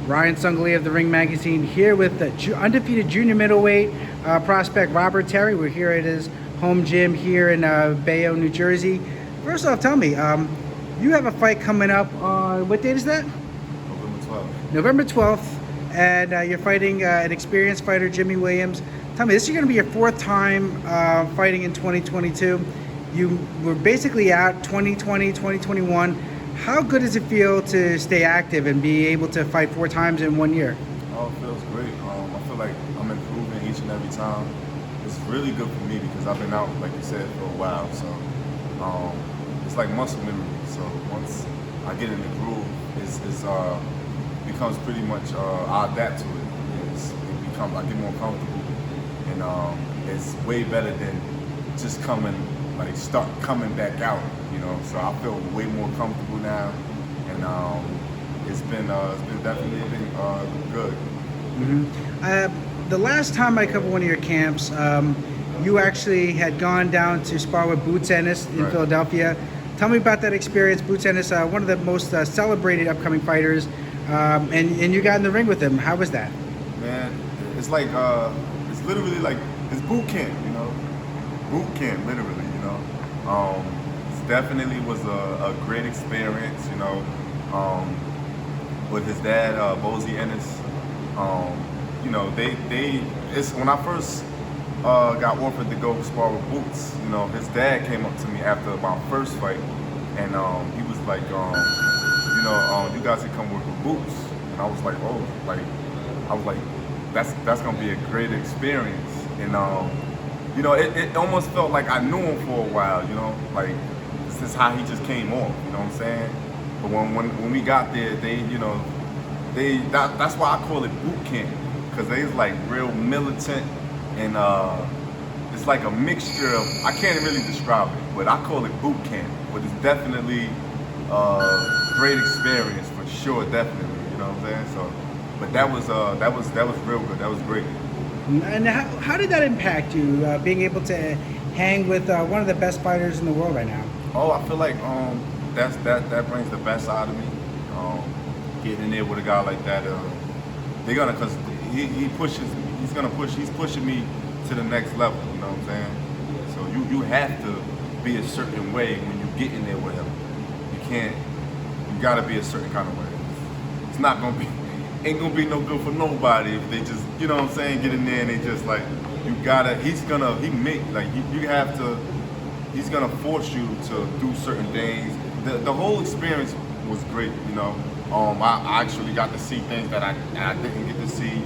Ryan Sungli of the Ring Magazine here with the undefeated junior middleweight prospect Robert Terry. We're here at his home gym here in Bayonne, New Jersey. First off, tell me, you have a fight coming up on, what date is that? November 12th. November 12th, and you're fighting an experienced fighter, Jimmy Williams. Tell me, this is going to be your fourth time fighting in 2022. You were basically out 2020, 2021. How good does it feel to stay active and be able to fight 4 times in 1 year? Oh, it feels great. I feel like I'm improving each and every time. It's really good for me because I've been out, like you said, for a while. So it's like muscle memory. So once I get in the groove, it becomes pretty much, I adapt to it. I get more comfortable. And it's way better than just start coming back out, you know. So I feel way more comfortable now, and it's been definitely good. Mm-hmm. The last time I covered one of your camps, you actually had gone down to spar with Boots Ennis in Right. Philadelphia. Tell me about that experience. Boots Ennis, one of the most celebrated upcoming fighters, and you got in the ring with him. How was that? Man, it's like it's literally like it's boot camp, you know. Boot camp, literally, you know. It definitely was a great experience, you know. With his dad, Bozy Ennis. You know, it's when I first got offered to go spar with Boots, you know, his dad came up to me after my first fight, and he was like, you know, you guys can come work with Boots. And I was like, oh, that's gonna be a great experience. And you know, it almost felt like I knew him for a while, you know, like this is how he just came off, you know what I'm saying? But when we got there, that's why I call it boot camp, because they was like real militant, and it's like a mixture of, I can't really describe it, but I call it boot camp. But it's definitely a great experience for sure, definitely, you know what I'm saying? So, but that was real good. That was great. And how did that impact you, being able to hang with one of the best fighters in the world right now? Oh, I feel like that brings the best out of me. Getting in there with a guy like that, cause he's pushing me to the next level. You know what I'm saying? So you have to be a certain way when you get in there with him. You gotta be a certain kind of way. It's not gonna be. Ain't gonna be no good for nobody if they just, you know what I'm saying, get in there and they just like, he's gonna force you to do certain things. The whole experience was great, you know. I actually got to see things that I didn't get to see,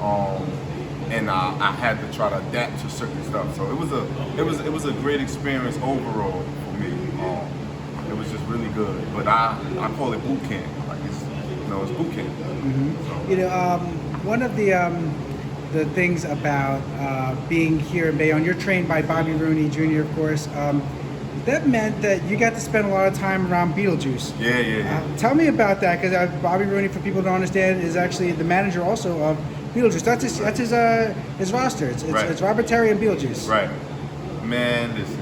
and I had to try to adapt to certain stuff. So it was a great experience overall for me. It was just really good. But I call it boot camp. Like it's boot camp. Mm-hmm. You know, one of the things about being here in Bayonne, you're trained by Bobby Rooney Jr, of course. That meant that you got to spend a lot of time around Beetlejuice. Yeah. Tell me about that, because Bobby Rooney, for people who don't understand, is actually the manager also of Beetlejuice. That's his roster. It's Robert Terry and Beetlejuice. Right. Man, listen.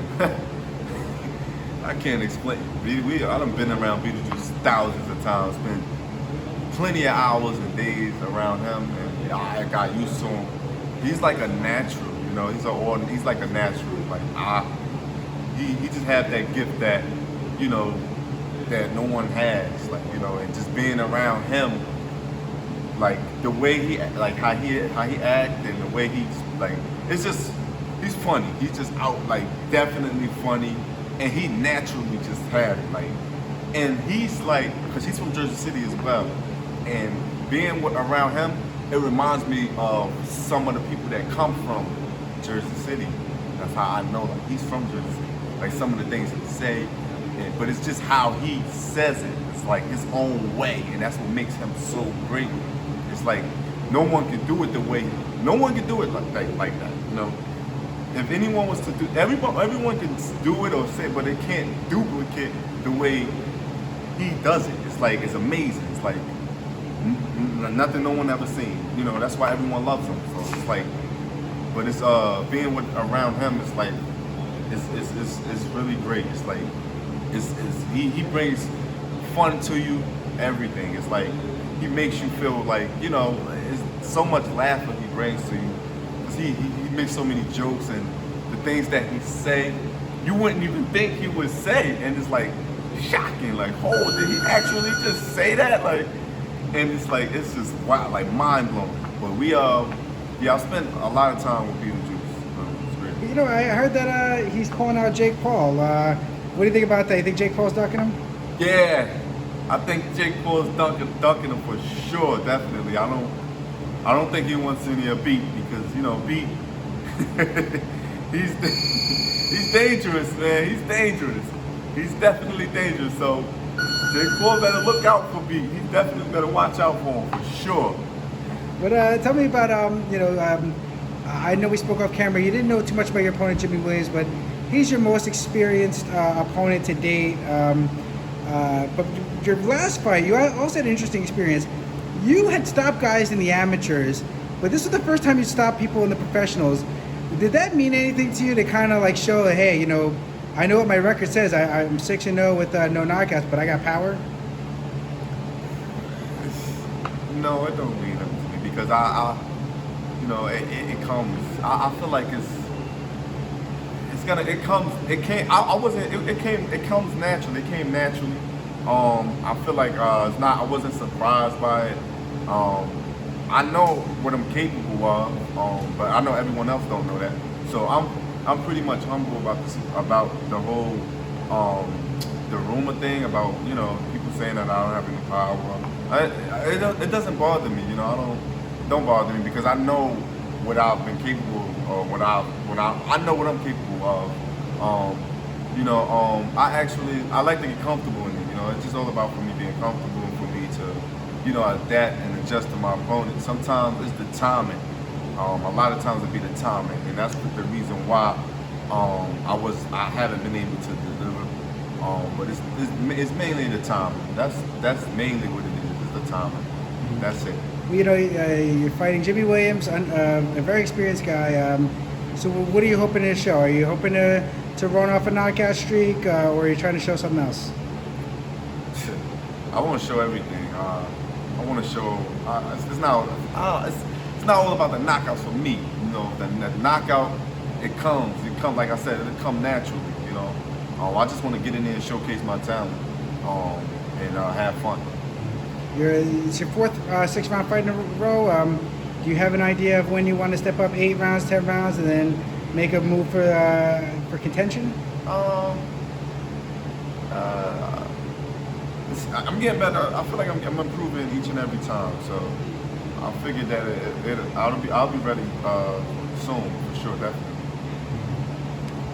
I can't explain. I done been around Beetlejuice thousands of times. Spent plenty of hours and days around him, and I got used to him. He's like a natural, you know. He's like a natural. Like he just had that gift that, you know, that no one has. Like, you know, and just being around him, like the way how he act and the way he's like, it's just, he's funny. He's just out, like, definitely funny, and he naturally just had it, like, and he's like, because he's from Jersey City as well. And being around him, it reminds me of some of the people that come from Jersey City. That's how I know, like, he's from Jersey City. Like, some of the things he say, but it's just how he says it. It's like his own way, and that's what makes him so great. It's like no one can do it like that. You know, if anyone was to do, everyone can do it or say, but they can't duplicate the way he does it. It's like, it's amazing. It's like nothing no one ever seen. You know, that's why everyone loves him. So it's like, but it's being around him. It's like it's really great. It's like he brings fun to you. Everything. It's like he makes you feel like, you know, it's so much laughter he brings to you. 'Cause he makes so many jokes, and the things that he say, you wouldn't even think he would say, and it's like shocking. Like, oh, did he actually just say that? Like, and it's like, it's just wow, like mind blowing. But I spent a lot of time with Beetlejuice. It's great. You know, I heard that he's calling out Jake Paul. What do you think about that? You think Jake Paul's ducking him? Yeah, I think Jake Paul's ducking him for sure, definitely. I don't think he wants any of Beat, because, you know, Beat, he's dangerous, man. He's dangerous. He's definitely dangerous. So Jake Paul better look out for Beat. He definitely better watch out for him for sure. But tell me about I know we spoke off camera. You didn't know too much about your opponent, Jimmy Williams, but he's your most experienced opponent to date. But your last fight, you also had an interesting experience. You had stopped guys in the amateurs, but this was the first time you stopped people in the professionals. Did that mean anything to you to kind of like show, hey, you know, I know what my record says. I'm 6-0 with no knockouts, but I got power? No, it don't mean nothing to me, because I you know, it comes. I feel like it comes naturally. It came naturally. I feel like I wasn't surprised by it. I know what I'm capable of, but I know everyone else don't know that. So I'm pretty much humble about the whole the rumor thing, about, you know, people saying that I don't have any power. It doesn't bother me, you know. Don't bother me, because I know what I've been capable of, I know what I'm capable of. I like to get comfortable in it. You know, it's just all about for me being comfortable, and for me to, you know, adapt and adjust to my opponent. Sometimes it's the timing. A lot of times it be the timing, and that's the reason why I haven't been able to deliver. But it's mainly the timing. That's mainly what it is. It's the timing. That's it. You know, you're fighting Jimmy Williams, a very experienced guy. So what are you hoping to show? Are you hoping to run off a knockout streak, or are you trying to show something else? I want to show everything. I want to show. It's not all about the knockouts for me. You know, that knockout, it comes. Like I said, it come naturally. You know, I just want to get in there and showcase my talent, and have fun. It's your fourth 6-round fight in a row. Do you have an idea of when you want to step up 8 rounds, 10 rounds, and then make a move for contention? I'm getting better. I feel like I'm improving each and every time. So I figured that I'll be ready soon, for sure, definitely.